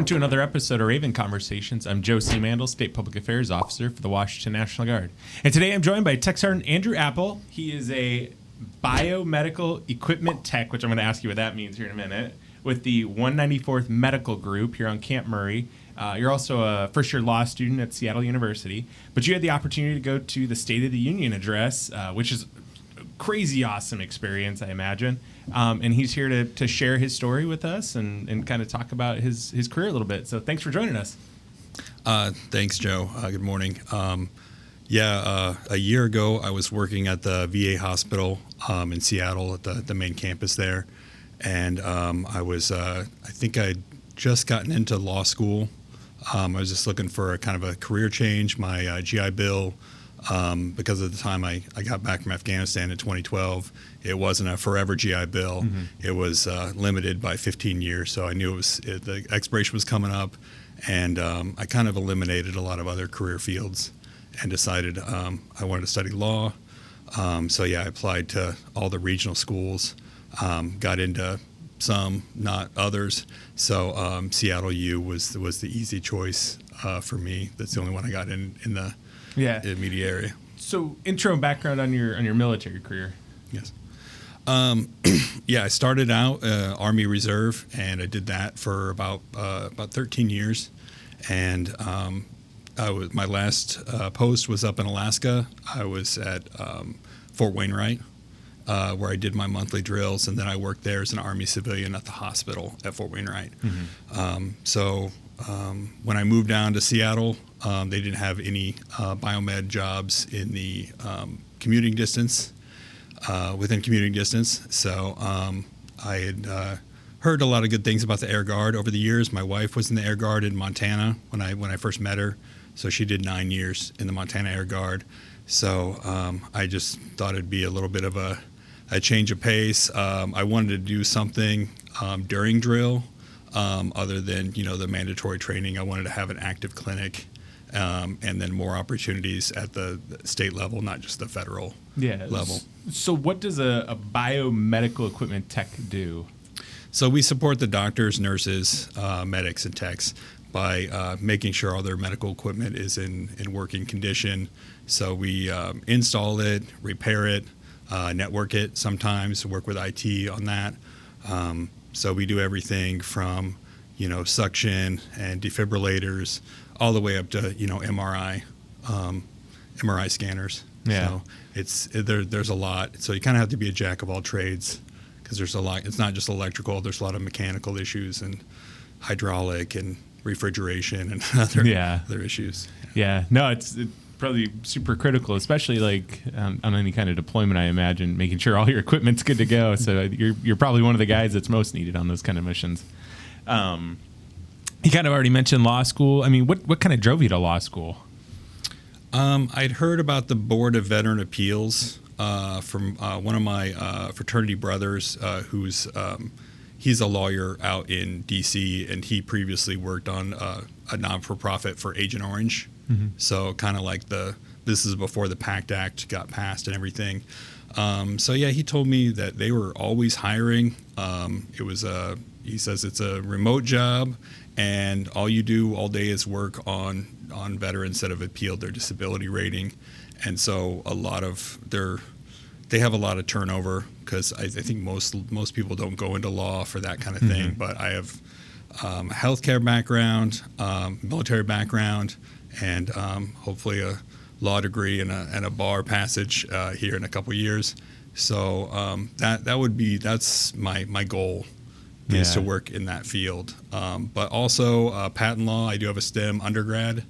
Welcome to another episode of Raven Conversations. I'm Joe C. Mandel, State Public Affairs Officer for the Washington National Guard. And today I'm joined by TSgt Andrew Apple. He is a biomedical equipment tech, which I'm going to ask you what that means here in a minute, with the 194th Medical Group here on Camp Murray. You're also a first-year law student at Seattle University, but you had the opportunity to go to the State of the Union address, which is a crazy awesome experience, I imagine. And he's here to share his story with us and kind of talk about his career a little bit. So thanks for joining us. Thanks, Joe. Good morning. A year ago, I was working at the VA hospital in Seattle at the main campus there. And I think I'd just gotten into law school. I was just looking for a kind of a career change. My GI Bill, because of the time I got back from Afghanistan in 2012, it wasn't a forever GI Bill. Mm-hmm. It was limited by 15 years. So I knew the expiration was coming up. And I kind of eliminated a lot of other career fields and decided I wanted to study law. I applied to all the regional schools, got into some, not others. So Seattle U was the easy choice for me. That's the only one I got in the immediate area. So intro and background on your military career. Yes. I started out Army Reserve, and I did that for about 13 years. And my last post was up in Alaska. I was at Fort Wainwright, where I did my monthly drills, and then I worked there as an Army civilian at the hospital at Fort Wainwright. Mm-hmm. When I moved down to Seattle, they didn't have any biomed jobs in the commuting distance. Within commuting distance. So I had heard a lot of good things about the Air Guard over the years. My wife was in the Air Guard in Montana when I first met her. So she did 9 years in the Montana Air Guard. So I just thought it'd be a little bit of a change of pace. I wanted to do something during drill other than, the mandatory training. I wanted to have an active clinic and then more opportunities at the state level, not just the federal level. So what does a biomedical equipment tech do? So we support the doctors, nurses, medics, and techs by making sure all their medical equipment is in working condition. So we install it, repair it, network it sometimes, work with IT on that. So we do everything from, suction and defibrillators all the way up to, MRI scanners. Yeah. So there's a lot. So you kind of have to be a jack of all trades because there's a lot. It's not just electrical. There's a lot of mechanical issues and hydraulic and refrigeration and other issues. Yeah. No, it's probably super critical, especially like on any kind of deployment, I imagine, making sure all your equipment's good to go. So you're probably one of the guys that's most needed on those kind of missions. You kind of already mentioned law school. I mean, what kind of drove you to law school? I'd heard about the Board of Veteran Appeals from one of my fraternity brothers, he's a lawyer out in D.C., and he previously worked on a non-for-profit for Agent Orange. Mm-hmm. So kind of like this is before the PACT Act got passed and everything. He told me that they were always hiring. He says it's a remote job, and all you do all day is work on veterans that have appealed their disability rating. And so they have a lot of turnover because I think most people don't go into law for that kind of thing. Mm-hmm. But I have a healthcare background, military background, and hopefully a law degree and a bar passage here in a couple years. So that's my goal. Is to work in that field. But also patent law, I do have a STEM undergrad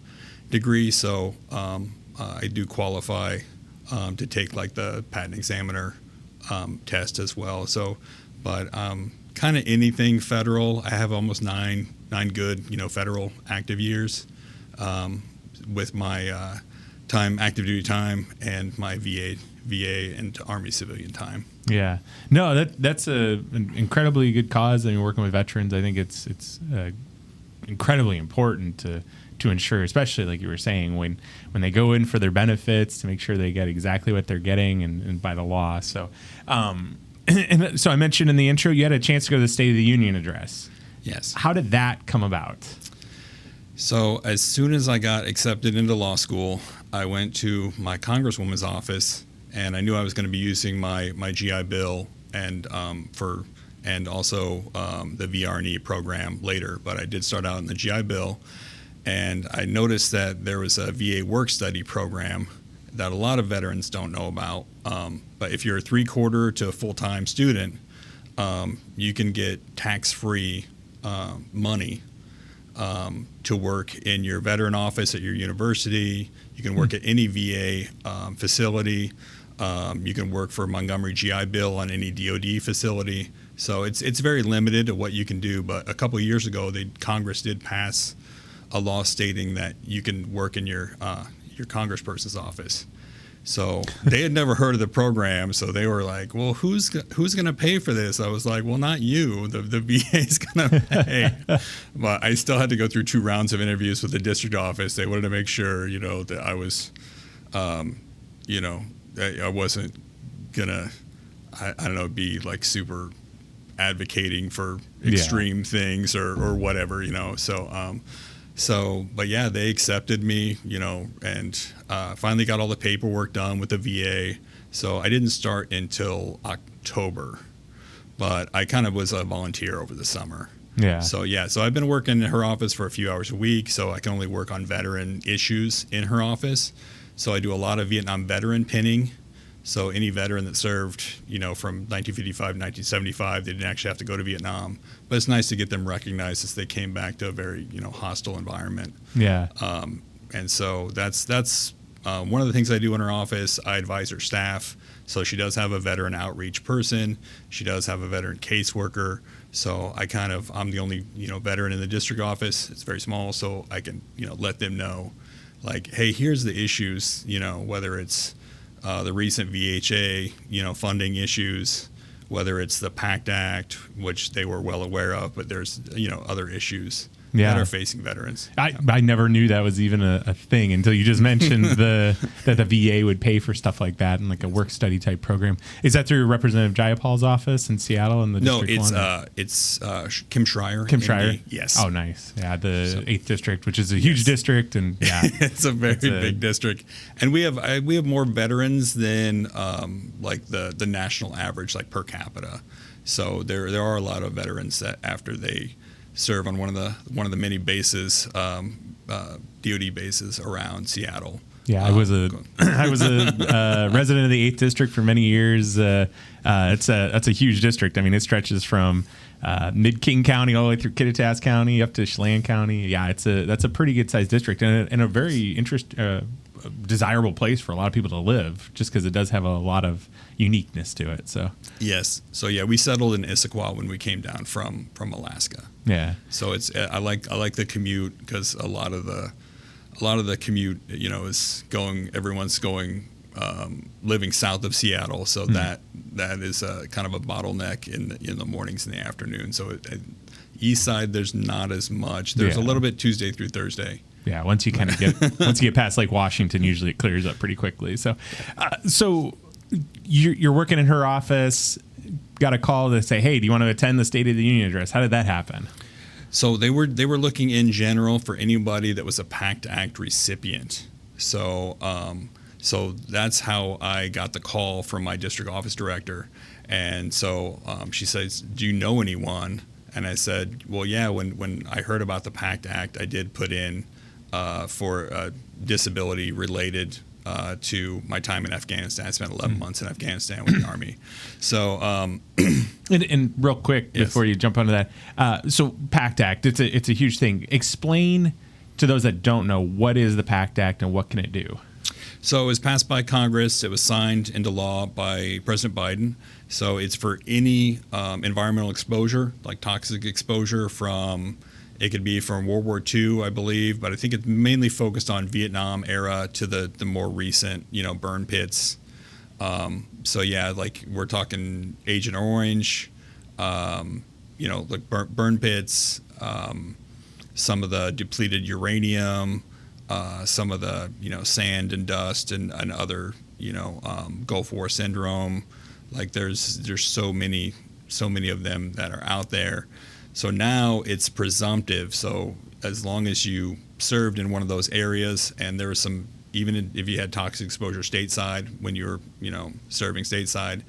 degree, so I do qualify to take like the patent examiner test as well. So, but kind of anything federal. I have almost nine good, federal active years with my active duty time and my VA and Army civilian time. Yeah, no, that's an incredibly good cause. I mean, working with veterans, I think it's incredibly important to ensure, especially like you were saying, when they go in for their benefits, to make sure they get exactly what they're getting and by the law. So, so I mentioned in the intro, you had a chance to go to the State of the Union address. Yes. How did that come about? So as soon as I got accepted into law school, I went to my congresswoman's office, and I knew I was going to be using my GI Bill and and also the VR&E program later. But I did start out in the GI Bill, and I noticed that there was a VA work study program that a lot of veterans don't know about. But if you're a 3/4 to a full-time student, you can get tax-free money to work in your veteran office at your university. You can work at any VA facility. You can work for Montgomery GI Bill on any DoD facility. So it's very limited to what you can do. But a couple of years ago, Congress did pass a law stating that you can work in your congressperson's office. So they had never heard of the program, so they were like, "Well, who's going to pay for this?" I was like, "Well, not you. The VA's going to pay." But I still had to go through 2 rounds of interviews with the district office. They wanted to make sure, that I was, I wasn't gonna, I don't know, be like super advocating for extreme things or whatever, So, but yeah, they accepted me, and finally got all the paperwork done with the VA. So I didn't start until October, but I kind of was a volunteer over the summer. Yeah. So I've been working in her office for a few hours a week, so I can only work on veteran issues in her office. So I do a lot of Vietnam veteran pinning. So any veteran that served, from 1955 to 1975, they didn't actually have to go to Vietnam. But it's nice to get them recognized as they came back to a very, hostile environment. Yeah. And so that's one of the things I do in her office. I advise her staff. So she does have a veteran outreach person. She does have a veteran caseworker. So I'm the only, veteran in the district office. It's very small, so I can, let them know, like, hey, here's the issues, whether it's the recent VHA, funding issues, whether it's the PACT Act, which they were well aware of, but there's, other issues that are facing veterans. I never knew that was even a thing until you just mentioned that the VA would pay for stuff like that and like a work study type program. Is that through Representative Jayapal's office in Seattle in the district? No, it's Kim Schreier. Kim Schreier? Yes. Oh, nice. Yeah, the 8th district, which is a huge district, and it's a very big district, and we have more veterans than like the national average, like per capita. So there are a lot of veterans that after they serve on one of the many bases, DoD bases around Seattle. Yeah, I was a resident of the 8th district for many years. That's a huge district. I mean, it stretches from mid-King County all the way through Kittitas County up to Chelan County. Yeah, that's a pretty good sized district and a very desirable place for a lot of people to live, just because it does have a lot of uniqueness to it. So yes, so yeah, we settled in Issaquah when we came down from Alaska. Yeah, so I like the commute, because a lot of the commute, is everyone's going living south of Seattle, so that is kind of a bottleneck in the mornings and the afternoon. So east side, there's not as much. There's a little bit Tuesday through Thursday. Yeah, once you kind of get past Lake Washington, usually it clears up pretty quickly. So, you're working in her office. Got a call to say, hey, do you want to attend the State of the Union address? How did that happen? So they were looking in general for anybody that was a PACT Act recipient. So that's how I got the call from my district office director. And so she says, do you know anyone? And I said, well, yeah, when I heard about the PACT Act, I did put in for disability related to my time in Afghanistan. I spent 11 months in Afghanistan with the Army. So, and real quick before you jump onto that, so PACT Act, it's a huge thing. Explain to those that don't know, what is the PACT Act and what can it do? So it was passed by Congress. It was signed into law by President Biden. So it's for any environmental exposure, like toxic exposure it could be from World War II, I believe, but I think it's mainly focused on Vietnam era to the more recent, burn pits. So yeah, like we're talking Agent Orange, like burn pits, some of the depleted uranium, some of the sand and dust and other Gulf War syndrome. Like there's so many of them that are out there. So now it's presumptive. So as long as you served in one of those areas, and there was some, even if you had toxic exposure stateside when you were, serving stateside,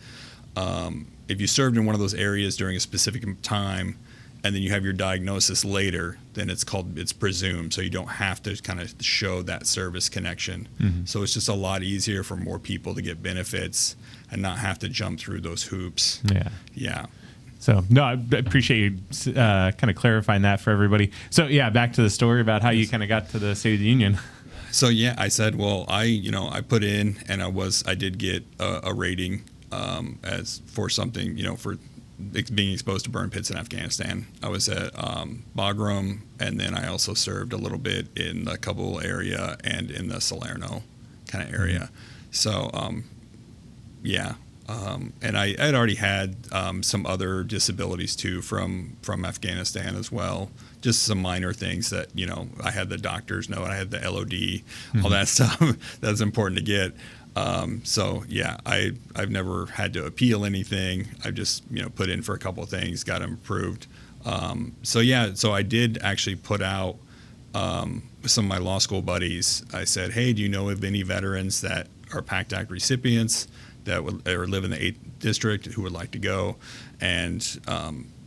if you served in one of those areas during a specific time, and then you have your diagnosis later, then it's presumed. So you don't have to kind of show that service connection. Mm-hmm. So it's just a lot easier for more people to get benefits and not have to jump through those hoops. Yeah. Yeah. So, no, I appreciate you kind of clarifying that for everybody. So, yeah, back to the story about how you kind of got to the State of the Union. So, yeah, I said, well, I put in, and I did get a rating as for something, for being exposed to burn pits in Afghanistan. I was at Bagram, and then I also served a little bit in the Kabul area and in the Salerno kind of area. So, yeah. And I had already had some other disabilities too from Afghanistan as well. Just some minor things that, I had the doctor's note, I had the LOD, all that stuff that's important to get. So yeah, I've never had to appeal anything. I've just, put in for a couple of things, got them approved. So I did actually put out with some of my law school buddies. I said, hey, do you know of any veterans that are PACT Act recipients that would or live in the 8th district who would like to go? And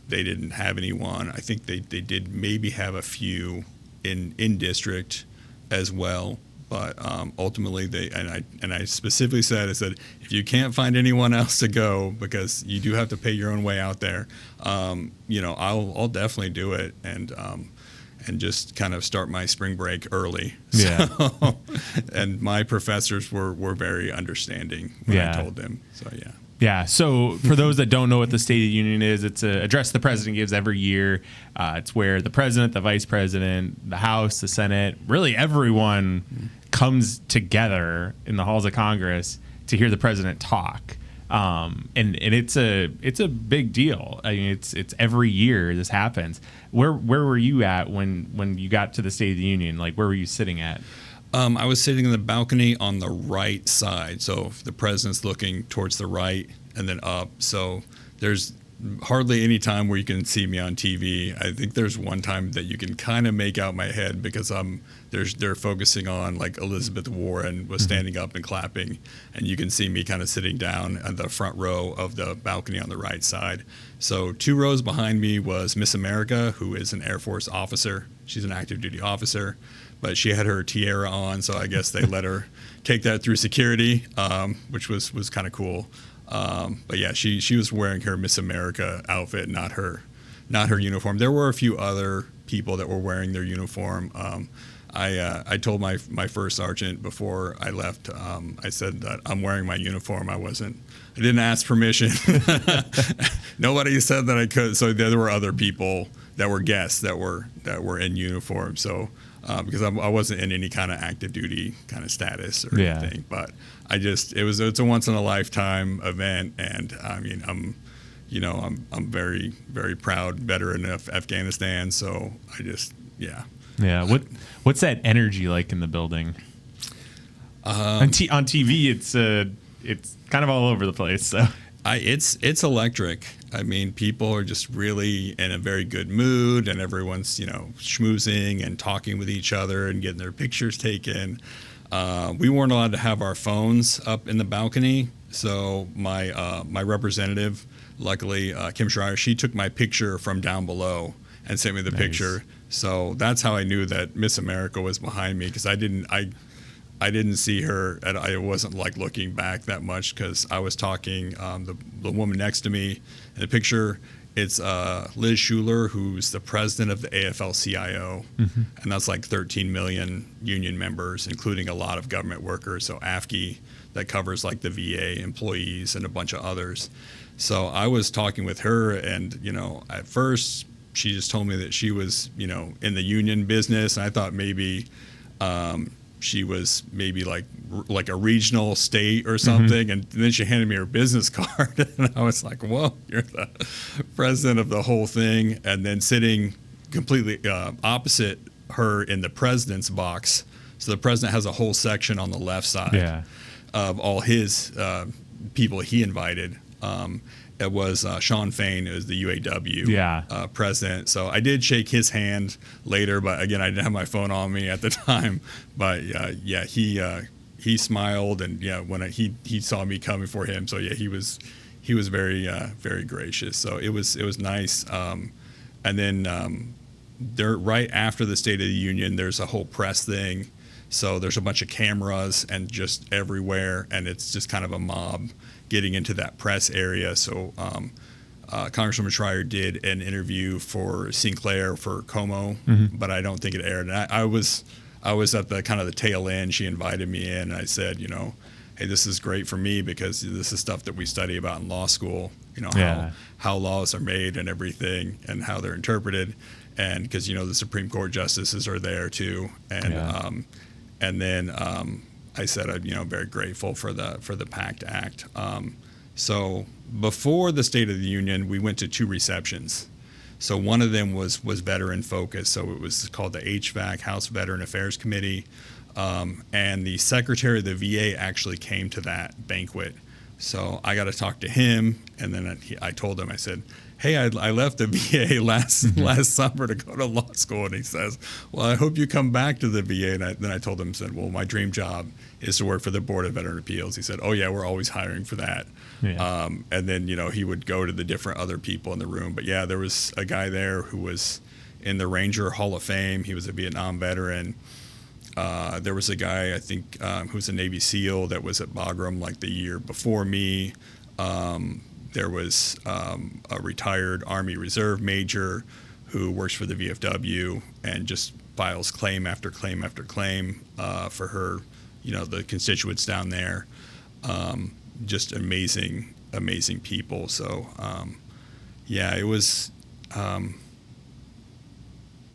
they didn't have anyone. I think they did maybe have a few in district as well. But ultimately, I specifically said, if you can't find anyone else to go, because you do have to pay your own way out there, I'll definitely do it, and just kind of start my spring break early. Yeah. So, and my professors were very understanding when I told them. So yeah. Yeah. So for those that don't know what the State of the Union is, it's an address the president gives every year. It's where the president, the vice president, the House, the Senate, really everyone comes together in the halls of Congress to hear the president talk. And it's a big deal. I mean, it's every year this happens. Where were you at when you got to the State of the Union? Like, where were you sitting at? I was sitting in the balcony on the right side. So the president's looking towards the right and then up. So there's hardly any time where you can see me on TV. I think there's one time that you can kind of make out my head because they're focusing on like Elizabeth Warren was standing up and clapping, and you can see me kind of sitting down on the front row of the balcony on the right side. So 2 rows behind me was Miss America, who is an Air Force officer. She's an active duty officer, but she had her tiara on, so I guess they let her take that through security, which was kind of cool. But yeah, she was wearing her Miss America outfit, not her uniform. There were a few other people that were wearing their uniform. I told my first sergeant before I left, I said that I'm wearing my uniform. I didn't ask permission. Nobody said that I could. So there were other people that were guests that were in uniform. So because I wasn't in any kind of active duty kind of status or anything, but it's a once in a lifetime event, and I mean I'm very, very proud veteran of Afghanistan. So Yeah. What's that energy like in the building? On TV, it's kind of all over the place. So it's electric. I mean, people are just really in a very good mood, and everyone's schmoozing and talking with each other and getting their pictures taken. We weren't allowed to have our phones up in the balcony, so my representative, luckily Kim Schreier, she took my picture from down below and sent me the picture. So that's how I knew that Miss America was behind me, because I didn't see her. I wasn't like looking back that much because I was talking. The woman next to me in the picture, it's Liz Schuler, who's the president of the AFL-CIO, and that's like 13 million union members, including a lot of government workers. So AFSCME, that covers like the VA employees and a bunch of others. So I was talking with her, and at first she just told me that she was in the union business, and I thought maybe she was maybe like a regional state or something, and then she handed me her business card, and I was like, whoa, you're the president of the whole thing. And then sitting completely opposite her in the president's box, so the president has a whole section on the left side of all his people he invited, it was Sean Fain, who was the UAW Yeah. president. So I did shake his hand later, but again, I didn't have my phone on me at the time. But yeah, he smiled, and yeah, when he saw me coming for him, so yeah, he was very gracious. So it was nice. And then there, right after the State of the Union, there's a whole press thing. So there's a bunch of cameras and just everywhere, and it's just kind of a mob getting into that press area. So Congresswoman Schreier did an interview for Sinclair for Como, but I don't think it aired. And I was at the kind of the tail end. She invited me in, and I said, hey, this is great for me because this is stuff that we study about in law school. How laws are made and everything, and how they're interpreted, and because the Supreme Court justices are there too, and then I said I'm very grateful for the PACT Act. So before the State of the Union, we went to 2 receptions. So one of them was veteran focused. So it was called the HVAC, House Veteran Affairs Committee, and the Secretary of the VA actually came to that banquet. So I got to talk to him, and then I told him, I said, hey, I left the VA last summer to go to law school. And he says, well, I hope you come back to the VA. And then I told him, well, my dream job is to work for the Board of Veteran Appeals. He said, oh, yeah, we're always hiring for that. Yeah. And then, he would go to the different other people in the room. But, yeah, there was a guy there who was in the Ranger Hall of Fame. He was a Vietnam veteran. There was a guy, I think, who was a Navy SEAL that was at Bagram like the year before me. There was a retired Army Reserve major who works for the VFW and just files claim after claim after claim for her, the constituents down there. Just amazing people. So, yeah, it was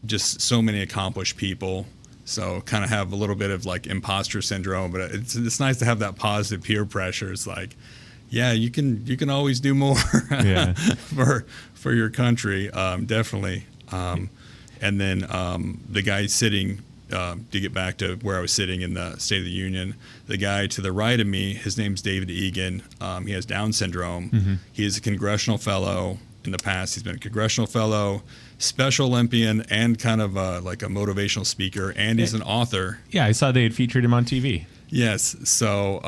just so many accomplished people. So kind of have a little bit of like imposter syndrome, but it's nice to have that positive peer pressure. It's like, yeah, you can always do more for your country, definitely. And then the guy sitting, to get back to where I was sitting in the State of the Union, the guy to the right of me, his name's David Egan. He has Down syndrome. He is a congressional fellow. In the past, he's been a congressional fellow, Special Olympian, and kind of like a motivational speaker, and he's an author. Yeah, I saw they had featured him on TV. Yes, so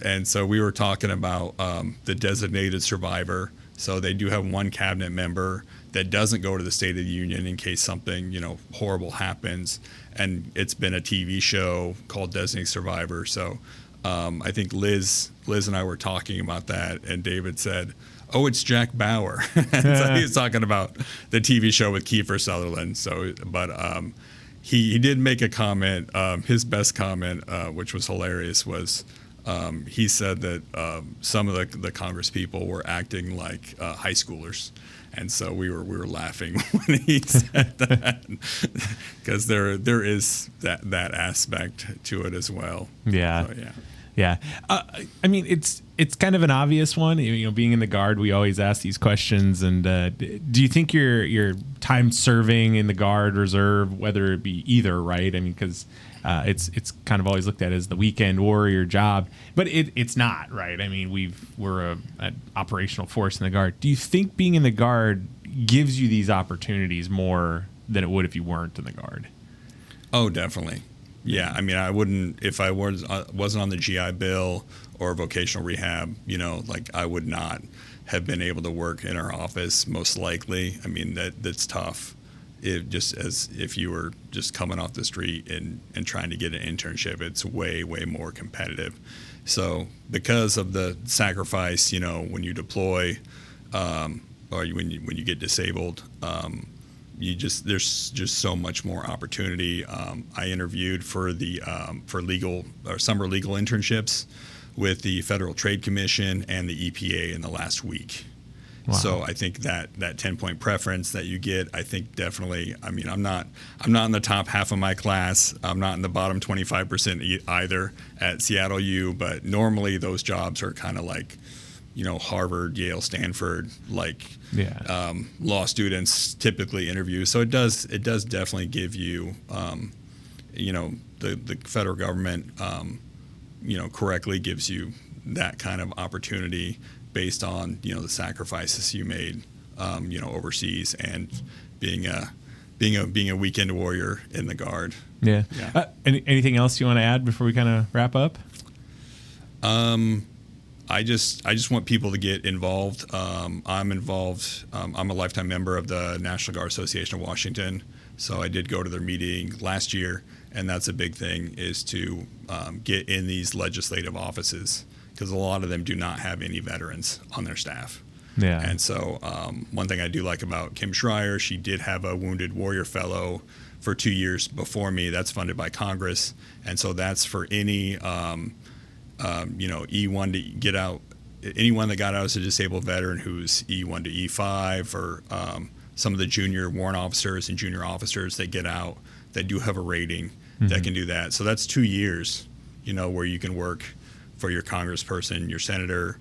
and so we were talking about the designated survivor. So they do have one cabinet member that doesn't go to the State of the Union in case something horrible happens, and it's been a TV show called Designated Survivor. So I think Liz and I were talking about that, and David said, oh, it's Jack Bauer. So he was talking about the TV show with Kiefer Sutherland. So, but he did make a comment. His best comment, which was hilarious, was he said that some of the Congress people were acting like high schoolers. And so we were laughing when he said that, because there is that aspect to it as well. Yeah. So, yeah. Yeah. I mean, it's kind of an obvious one. Being in the Guard, we always ask these questions. And do you think your time serving in the Guard, Reserve, whether it be either, right? I mean, because it's kind of always looked at as the weekend warrior job, but it's not, right? I mean, we're an operational force in the Guard. Do you think being in the Guard gives you these opportunities more than it would if you weren't in the Guard? Oh, definitely. Yeah, I mean, I wouldn't, if I wasn't on the GI Bill or vocational rehab, I would not have been able to work in our office, most likely. I mean, that's tough. Just as if you were just coming off the street and trying to get an internship, it's way, way more competitive. So because of the sacrifice, when you deploy or when you get disabled, there's just so much more opportunity. I interviewed for the summer legal internships with the Federal Trade Commission and the EPA in the last week. Wow. So I think that 10-point preference that you get, I think definitely. I mean, I'm not in the top half of my class. I'm not in the bottom 25% either at Seattle U. But normally those jobs are kind of like, Harvard, Yale, Stanford, law students typically interview. So it does definitely give you, the federal government, correctly gives you that kind of opportunity. based on the sacrifices you made overseas and being a weekend warrior in the Guard. Yeah. Anything else you want to add before we kind of wrap up? I just want people to get involved. I'm involved. I'm a lifetime member of the National Guard Association of Washington, so I did go to their meeting last year, and that's a big thing, is to get in these legislative offices, because a lot of them do not have any veterans on their staff. Yeah. And so one thing I do like about Kim Schreier, she did have a Wounded Warrior Fellow for 2 years before me. That's funded by Congress, and so that's for any E1 to get out, anyone that got out as a disabled veteran who's E1 to E5, or some of the junior warrant officers and junior officers that get out that do have a rating that can do that. So that's 2 years, where you can work for your congressperson, your senator,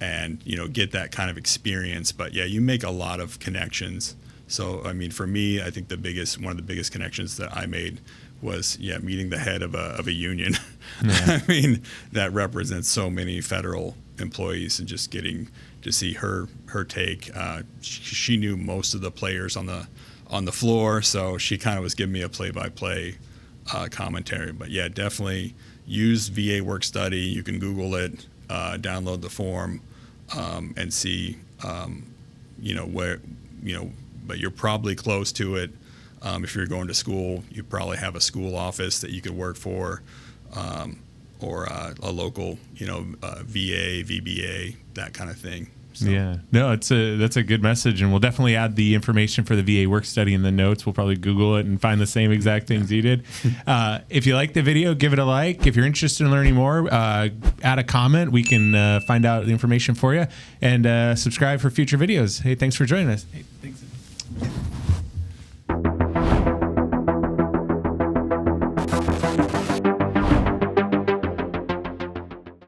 and get that kind of experience. But yeah, you make a lot of connections. So I mean, for me, I think one of the biggest connections that I made was meeting the head of a union. Yeah. I mean, that represents so many federal employees, and just getting to see her take. She knew most of the players on the floor, so she kind of was giving me a play-by-play commentary. But yeah, definitely use VA Work Study. You can Google it, download the form, and see where but you're probably close to it. If you're going to school, you probably have a school office that you could work for, or a local, VA, VBA, that kind of thing. So. Yeah, no, that's a good message, and we'll definitely add the information for the VA work study in the notes. We'll probably Google it and find the same exact things you did. If you like the video, give it a like. If you're interested in learning more, add a comment. We can find out the information for you, and subscribe for future videos. Hey, thanks for joining us. Hey.